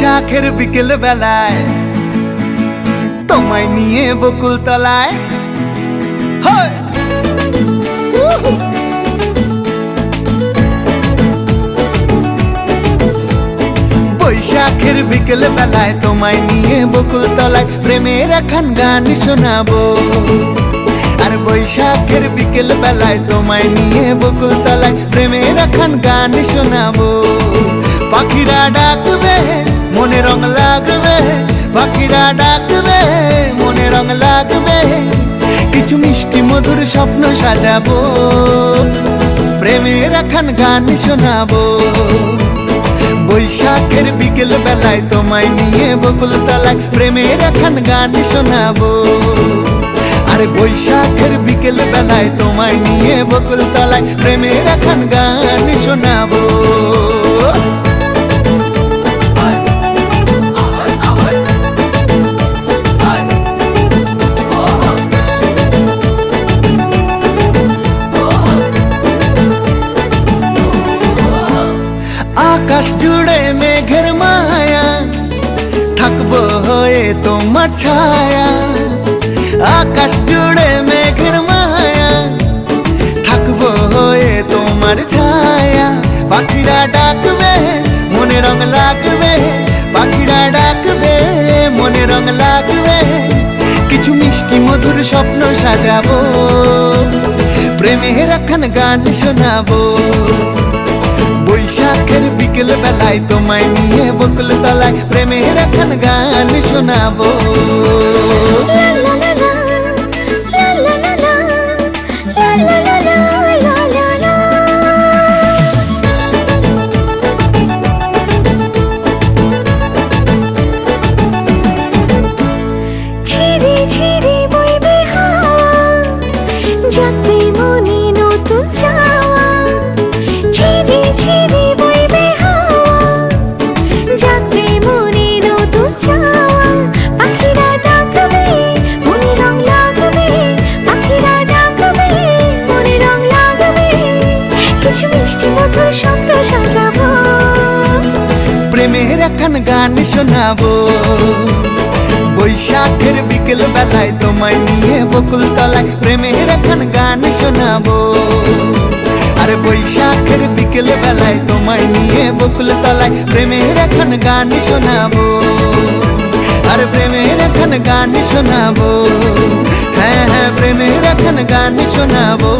বৈশাখের বিকেল বেলায় তোমায় নিয়ে বকুল তলায় বৈশাখের বিকেল বেলায় তোমায় নিয়ে বকুল তলায় প্রেমের একখান গান শোনাবো। আর বৈশাখের বিকেল বেলায় তোমায় নিয়ে বকুল তলায় প্রেমের একখান গান শোনাবো। পাখিরা ডাকবে মনে রং লাগবে, পাখিরা ডাকবে মনে রং লাগবে, কিছু মিষ্টি মধুর স্বপ্ন সাজাবো, প্রেমের একখান গান শোনাবো। বৈশাখের বিকেল বেলায় তোমায় নিয়ে বকুল তলায় প্রেমের একখান গান শোনাবো। আরে বৈশাখের বিকেল বেলায় তোমায় নিয়ে বকুল তলায় প্রেমের একখান গান শোনাবো। আকাশ জুড়ে মেঘের মায়া, থাকবো হয়ে তোমার ছায়া। আকাশ জুড়ে মেঘের মায়া, থাকবো হয়ে তোমার ছায়া। পাখিরা ডাকবে মনে রং লাগবে, পাখিরা ডাকবে মনে রং লাগবে, কিছু মিষ্টি মধুর স্বপ্ন সাজাবো, প্রেমের একখান গান শোনাবো। বৈশাখের বিকেল বেলায় তোমায় নিয়ে বকুল তলায় প্রেমের একখান গান শোনাবো। প্রেমের একখান গান শোনাবো। বৈশাখের বিকেল বেলায় তোমায় নিয়ে বকুল তলায় প্রেমের একখান গান শোনাবো। আরে বৈশাখের বিকেল বেলায় তোমায় নিয়ে বকুল তলায় প্রেমের একখান গান শোনাবো। আরে প্রেমের একখান গান শোনাবো, হ্যাঁ হ্যাঁ প্রেমের একখান গান শোনাবো।